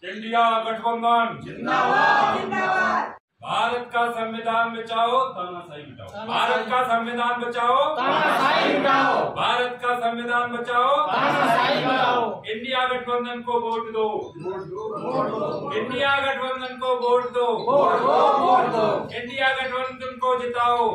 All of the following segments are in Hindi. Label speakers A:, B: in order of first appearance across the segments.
A: इंडिया गठबंधन
B: जिंदाबाद जिंदाबाद।
A: भारत का संविधान बचाओ, तानाशाही मिटाओ। भारत का संविधान बचाओ,
B: तानाशाही मिटाओ।
A: भारत का संविधान बचाओ,
B: तानाशाही मिटाओ।
A: इंडिया गठबंधन को वोट दो,
B: वोट दो।
A: इंडिया गठबंधन को वोट दो,
B: वोट दो।
A: इंडिया गठबंधन को जिताओ।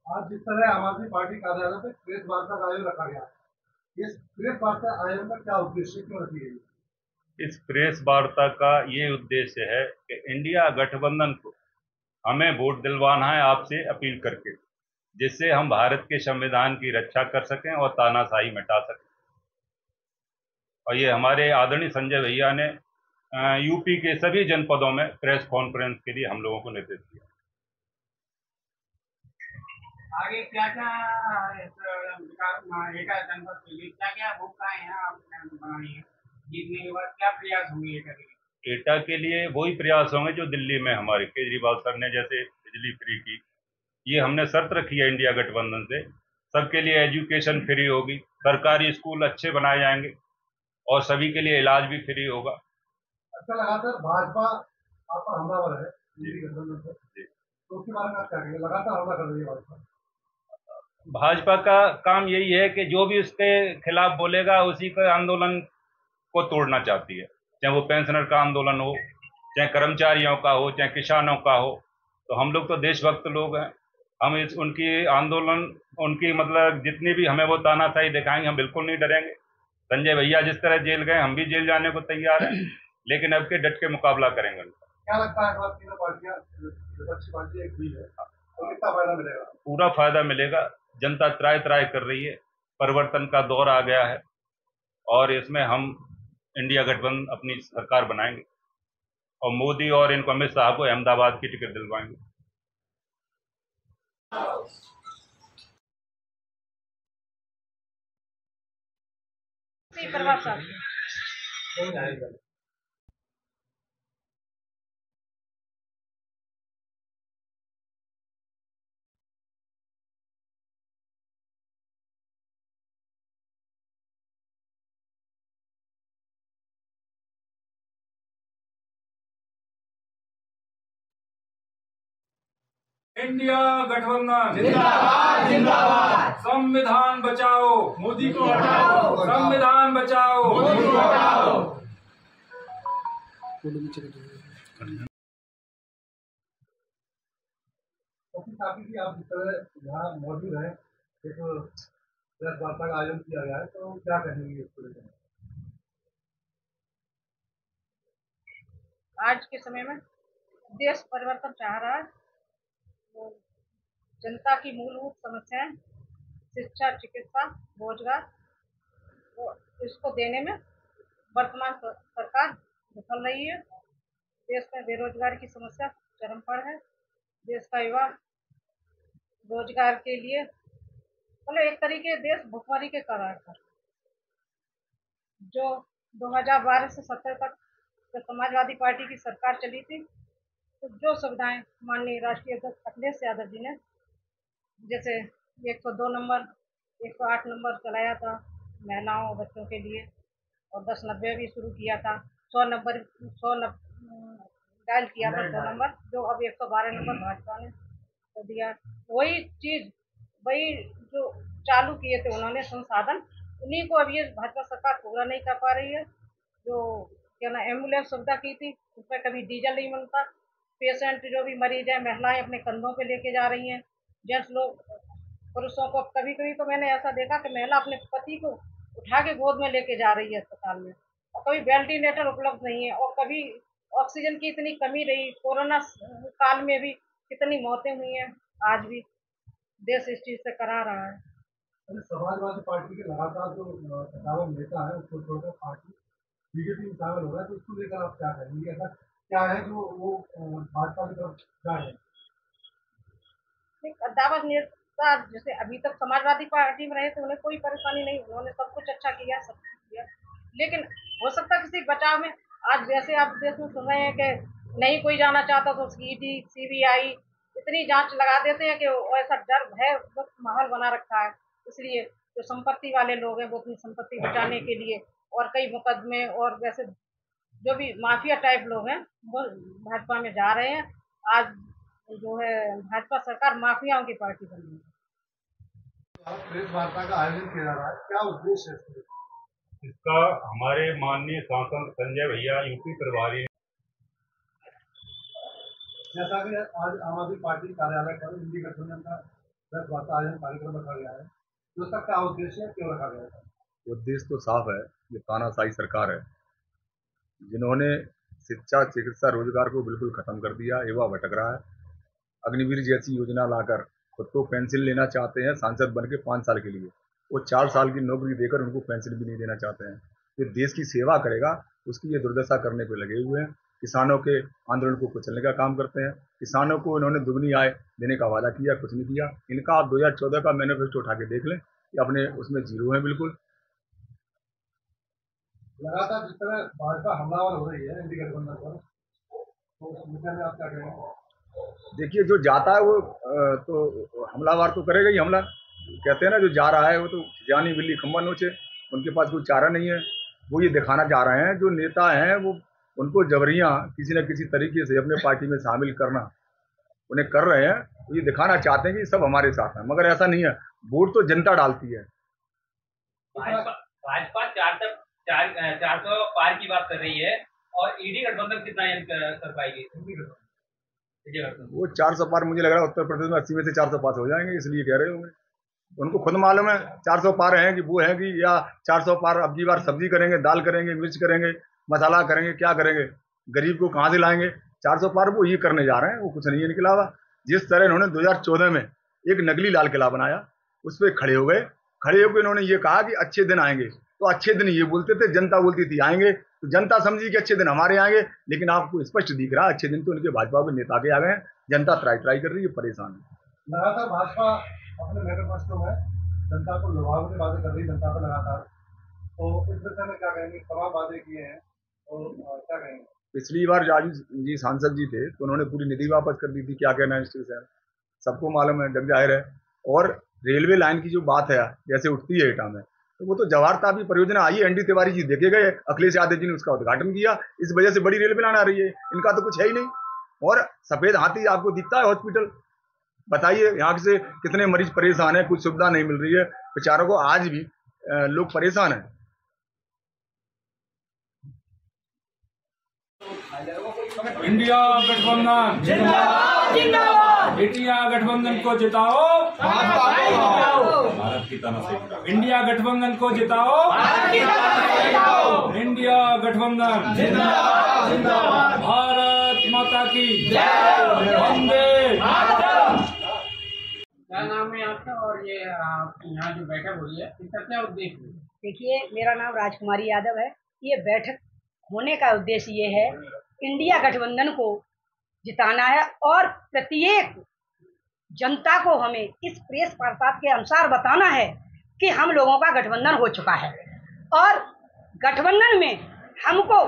C: आज जिस तरह आम आदमी पार्टी कार्यालय में प्रेस वार्ता का आयोजन रखा गया, इस प्रेस वार्ता आयोजन का क्या उद्देश्य, क्यों रखी गई?
D: इस प्रेस वार्ता का ये उद्देश्य है कि इंडिया गठबंधन को हमें वोट दिलवाना है आपसे अपील करके, जिससे हम भारत के संविधान की रक्षा कर सकें और तानाशाही मिटा सकें। और ये हमारे आदरणीय संजय भैया ने यूपी के सभी जनपदों में प्रेस कॉन्फ्रेंस के लिए हम लोगों को निर्देश दिया।
E: आगे क्या क्या जनपद के लिए क्या क्या भूमिकाएं हैं आप बनाई है, जीतने के बाद क्या प्रयास होंगे एटा के लिए?
D: एटा के लिए वही प्रयास होंगे जो दिल्ली में हमारे केजरीवाल सर ने जैसे बिजली फ्री की, ये हमने शर्त रखी है इंडिया गठबंधन से। सबके लिए एजुकेशन फ्री होगी, सरकारी स्कूल अच्छे बनाए जाएंगे और सभी के लिए इलाज भी फ्री होगा।
C: अच्छा, लगातार भाजपा आप पर हमलावर है इंडिया गठबंधन से, तो उसके बारे में आप क्या कहेंगे? लगातार हमला कर रही है भाजपा।
D: भाजपा का काम यही है कि जो भी उसके खिलाफ बोलेगा उसी के आंदोलन को तोड़ना चाहती है, चाहे वो पेंशनर का आंदोलन हो, चाहे कर्मचारियों का हो, चाहे किसानों का हो। तो हम लोग तो देशभक्त लोग हैं, हम इस उनकी आंदोलन, उनकी मतलब जितनी भी हमें वो तानाशाही दिखाएंगे, हम बिल्कुल नहीं डरेंगे। संजय भैया जिस तरह जेल गए, हम भी जेल जाने को तैयार हैं, लेकिन अब के डट के मुकाबला करेंगे उनका।
C: क्या लगता है कि तीनों पार्टियां विपक्षी पार्टी एक हुई है तो कितना फायदा मिलेगा?
D: पूरा फायदा मिलेगा। जनता त्राय त्राय कर रही है, परिवर्तन का दौर आ गया है और इसमें हम इंडिया गठबंधन अपनी सरकार बनाएंगे और मोदी और इनको अमित शाह को अहमदाबाद की टिकट दिलवाएंगे।
A: इंडिया गठबंधन
B: जिंदाबाद जिंदाबाद।
A: संविधान बचाओ,
B: मोदी को हटाओ।
A: संविधान बचाओ,
B: मोदी को हटाओ।
C: काफी की आप जिस तरह यहाँ मौजूद हैं, एक प्रेस वार्ता का आयोजन किया गया है, तो क्या कहेंगे इसको लेकर?
F: आज के समय में देश परिवर्तन चाह रहा है, तो जनता की मूलभूत समस्याएं शिक्षा, चिकित्सा, रोजगार, तो इसको देने में वर्तमान सरकार विफल रही है। देश में बेरोजगारी की समस्या चरम पर है। देश का युवा रोजगार के लिए मतलब एक तरीके देश भुखमरी के कगार पर, जो 2012 से 17 तक जब समाजवादी पार्टी की सरकार चली थी, तो जो सुविधाएं माननीय राष्ट्रीय अध्यक्ष अखिलेश यादव जी ने, जैसे 102 नंबर, 108 नंबर चलाया था महिलाओं और बच्चों के लिए, और 1090 भी शुरू किया था, 100 डायल किया था 100 नंबर, जो अब 112 नंबर भाजपा ने तो दिया। वही चीज, वही जो चालू किए थे उन्होंने संसाधन, उन्हीं को अब ये भाजपा सरकार पूरा नहीं कर पा रही है। जो क्या ना एम्बुलेंस सुविधा की थी, उसमें कभी डीजल नहीं मिलता, पेशेंट जो भी मरीज है महिलाएं अपने कंधों पे लेके जा रही हैं, जेंट्स लोग पुरुषों को, कभी कभी तो मैंने ऐसा देखा कि महिला अपने पति को उठा के गोद में लेके जा रही है अस्पताल में, और कभी वेंटिलेटर उपलब्ध नहीं है, और कभी ऑक्सीजन की इतनी कमी रही। कोरोना काल में भी कितनी मौतें हुई हैं, आज भी देश इस चीज से करा रहा है।
C: समाजवादी पार्टी के लगातार जो सत्तावन नेता है उसको छोड़कर पार्टी बीजेपी में शामिल हो रहा है, तो उसको लेकर आप क्या कहेंगे? ऐसा क्या है जो वो भाजपा की तरफ जा रहे हैं?
F: दावत नेता जैसे अभी तक समाजवादी पार्टी में रहे थे, उन्हें कोई परेशानी नहीं, उन्होंने सब कुछ अच्छा किया, सब कुछ किया, लेकिन हो सकता है किसी बचाव में, आज जैसे आप देश में सुन रहे हैं कि नहीं कोई जाना चाहता तो उसकी ईडी, सीबीआई इतनी जांच लगा देते हैं कि ऐसा डर भय माहौल बना रखा है, इसलिए जो संपत्ति वाले लोग हैं वो अपनी संपत्ति बचाने के लिए और कई मुकदमे और वैसे जो भी माफिया टाइप लोग हैं वो भाजपा में जा रहे हैं। आज जो है भाजपा सरकार माफियाओं की पार्टी बन रही है।
C: प्रेस वार्ता का आयोजन किया जा रहा है, क्या उद्देश्य है
D: इसका? हमारे माननीय सांसद संजय भैया यूपी प्रभारी,
C: जैसा कि आज आम आदमी पार्टी कार्यालय पर इंडी गठबंधन का प्रेस वार्ता आयोजन कार्यक्रम रखा गया है, तो उसका क्या उद्देश्य है, क्यों रखा गया है?
G: उद्देश्य तो साफ है, ये तानाशाही सरकार है जिन्होंने शिक्षा, चिकित्सा, रोजगार को बिल्कुल खत्म कर दिया। युवा भटक रहा है। अग्निवीर जैसी योजना लाकर खुद को पेंशन लेना चाहते हैं सांसद बन के 5 साल के लिए, वो 4 साल की नौकरी देकर उनको पेंशन भी नहीं देना चाहते हैं। ये देश की सेवा करेगा उसकी ये दुर्दशा करने पे लगे हुए हैं। किसानों के आंदोलन को कुचलने का काम करते हैं। किसानों को इन्होंने दुगनी आय देने का वादा किया, कुछ नहीं किया। इनका आप 2014 का मैनिफेस्टो उठा के देख लें कि अपने उसमें जीरो है बिल्कुल।
C: लगातार जिस तरह भाजपा हमलावर हो रही है इंडी गठबंधन पर, तो उस विषय में आप क्या कहेंगे?
G: देखिए, जो जाता है वो तो हमलावर तो करेगा ही हमला। कहते हैं ना, जो जा रहा है वो तो जानी बिल्ली खम्बा नोचे, उनके पास कोई चारा नहीं है। वो ये दिखाना चाह रहे हैं, जो नेता हैं वो उनको जबरियां किसी न किसी तरीके से अपने पार्टी में शामिल करना उन्हें कर रहे हैं। तो ये दिखाना चाहते हैं कि सब हमारे साथ हैं, मगर ऐसा नहीं है। वोट तो जनता डालती है।
E: भाजपा 400 पार की बात कर रही है और ईडी गठबंधन कितना कर पाएगी?
G: वो 400 पार मुझे लग रहा है उत्तर प्रदेश में 80 में से 400 पास हो जाएंगे, इसलिए कह रहे होंगे। उनको खुद मालूम है 400 पार हैं कि वो है कि या 400 पार अब की बार सब्जी करेंगे, दाल करेंगे, मिर्च करेंगे, मसाला करेंगे, क्या करेंगे, गरीब को कहाँ से लाएंगे? 400 पार वो ये करने जा रहे हैं, वो कुछ नहीं है निकला हुआ। जिस तरह इन्होंने 2014 में एक नकली लाल किला बनाया, उस पर खड़े हो गए। खड़े होकर इन्होंने ये कहा कि अच्छे दिन आएंगे। तो अच्छे दिन ये बोलते थे, जनता बोलती थी आएंगे, तो जनता समझी कि अच्छे दिन हमारे आएंगे। लेकिन आपको स्पष्ट दिख रहा है अच्छे दिन तो उनके भाजपा के नेता के आ गए हैं। जनता ट्राई कर रही है, परेशान है।
C: लगातार भाजपा अपने मैनिफेस्टो में जनता को लुभावने वादे कर रही है, जनता को लगातार। तो इस विषय में क्या कहेंगे? तमाम वादे किए हैं और क्या कहेंगे?
G: पिछली बार राजू जी सांसद जी थे तो उन्होंने पूरी निधि वापस कर दी थी। क्या कहना है इससे? सबको मालूम है, जग जाहिर है। और रेलवे लाइन की जो बात है जैसे उठती है एटा में, तो वो तो जवाहर तापी परियोजना आई है, एनडी तिवारी जी देखे गए, अखिलेश यादव जी ने उसका उद्घाटन किया। इस वजह से बड़ी रेलवे लाइन आ रही है। इनका तो कुछ है ही नहीं। और सफेद हाथी आपको दिखता है हॉस्पिटल, बताइए यहाँ से कितने मरीज परेशान है, कुछ सुविधा नहीं मिल रही है बेचारों को। आज भी लोग परेशान है।
A: इंडिया गठबंधन
B: जिंदाबाद जिंदाबाद।
A: इंडिया गठबंधन को जिताओ,
B: भाजपा को जिताओ।
A: भारत की तानाशाही हटाओ। इंडिया गठबंधन को जिताओ,
B: भारत की तानाशाही हटाओ।
A: इंडिया गठबंधन
B: जिंदाबाद जिंदाबाद।
A: भारत माता की
B: जय।
A: वंदे
B: मातरम।
E: क्या नाम है आपका और ये यहाँ जो बैठक हो रही है इसका क्या उद्देश्य है?
H: देखिए, मेरा नाम राजकुमारी यादव है। ये बैठक होने का उद्देश्य ये है, इंडिया गठबंधन को जिताना है और प्रत्येक जनता को हमें इस प्रेस वार्ता के अनुसार बताना है कि हम लोगों का गठबंधन हो चुका है और गठबंधन में हमको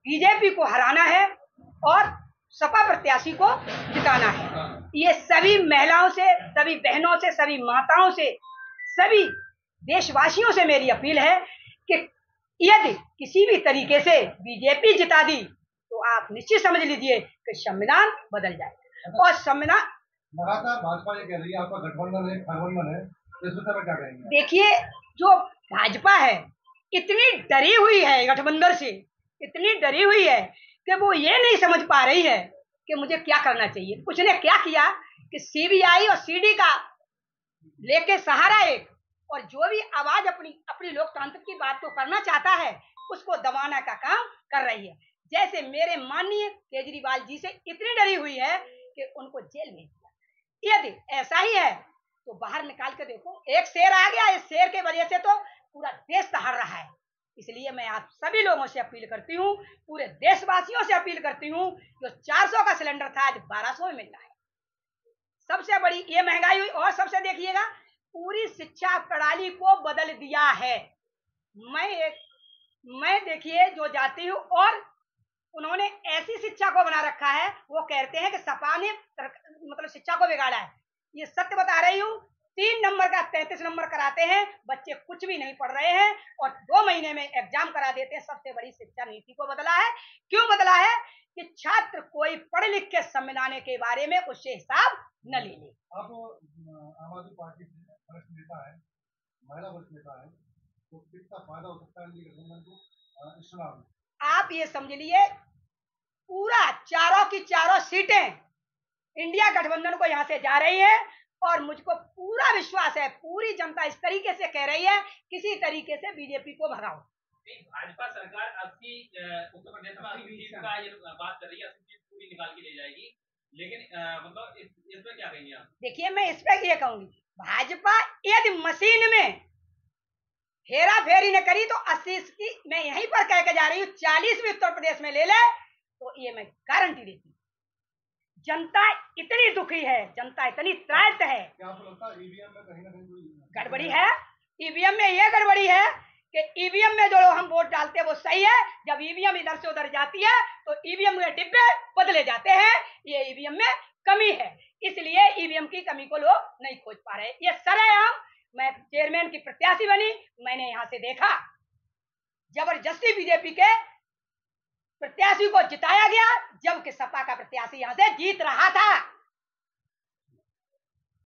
H: बीजेपी को हराना है और सपा प्रत्याशी को जिताना है। ये सभी महिलाओं से, सभी बहनों से, सभी माताओं से, सभी देशवासियों से मेरी अपील है कि यदि किसी भी तरीके से बीजेपी जिता दी तो आप निश्चित समझ लीजिए कि संविधान बदल जाए। और संविधान
C: लगातार भाजपा ये कह रही है आपका गठबंधन है, गठबंधन है, इस विषय में क्या कहेंगे?
H: देखिए, जो भाजपा है इतनी डरी हुई है गठबंधन से, इतनी डरी हुई है कि वो ये नहीं समझ पा रही है कि मुझे क्या करना चाहिए। उसने क्या किया कि सीबीआई और सीडी का लेके सहारा एक, और जो भी आवाज अपनी लोकतंत्र की बात को करना चाहता है उसको दबाने का काम कर रही है। जैसे मेरे माननीय केजरीवाल जी से इतनी डरी हुई है कि उनको जेल भेज दिया। यदि ऐसा ही है तो बाहर निकाल के देखो, एक शेर आ गया, इस शेर के वजह से तो पूरा देश दहाड़ रहा है। इसलिए मैं आप सभी लोगों से अपील करती हूँ, पूरे देशवासियों से अपील करती हूँ, जो 400 का सिलेंडर था आज 1200 में मिल रहा है। सबसे बड़ी ये महंगाई हुई। और सबसे देखिएगा, पूरी शिक्षा प्रणाली को बदल दिया है। मैं देखिए जो जाती हूँ और उन्होंने ऐसी शिक्षा को बना रखा है, वो कहते हैं कि सपा ने मतलब शिक्षा को बिगाड़ा है। ये सत्य बता रही हूँ 3 नंबर का 33 नंबर कराते हैं, बच्चे कुछ भी नहीं पढ़ रहे हैं और 2 महीने में एग्जाम करा देते हैं। सबसे बड़ी शिक्षा नीति को बदला है। क्यों बदला है? कि छात्र कोई पढ़ लिख के संविधान के बारे में उससे हिसाब न ले ले।
C: आप आम आदमी पार्टी से वरिष्ठ नेता है, महिला वरिष्ठ नेता है, तो कितना फायदा हो सकता है इंडिया गठबंधन को इस चुनाव में?
H: आप ये समझ लिए पूरा चारों की चारों सीटें इंडिया गठबंधन को यहाँ से जा रही है और मुझको पूरा विश्वास है, पूरी जनता इस तरीके से कह रही है, किसी तरीके से बीजेपी को भगाओ।
E: भाजपा सरकार 80 उत्तर प्रदेश में 80 सीट का ये बात कर रही है, 80 सीट पूरी निकाल के ले जाएगी, लेकिन मतलब इस पे क्या कहेंगे आप?
H: देखिए, मैं इस पे ये कहूंगी, भाजपा यदि मशीन में हेरा फेरी न करी तो 80 की मैं यहीं पर कह के जा रही हूँ 40 भी उत्तर प्रदेश में ले ले तो ये मैं गारंटी देती हूँ। जनता इतनी दुखी है, जनता इतनी त्राहित है।
C: क्या आपको लगता है ईवीएम में कहीं ना कहीं
H: गड़बड़ी है? ईवीएम में ये गड़बड़ी है कि ईवीएम में जो हम वोट डालते हैं वो सही है, जब ईवीएम इधर से उधर जाती है तो ईवीएम में डिब्बे बदले जाते हैं। ये ईवीएम में कमी है, इसलिए ईवीएम की कमी को लोग नहीं खोज पा रहे। ये सरेआम मैं चेयरमैन की प्रत्याशी बनी, मैंने यहाँ से देखा जबरदस्ती बीजेपी के प्रत्याशी को जिताया गया, जबकि सपा का प्रत्याशी यहाँ से जीत रहा था।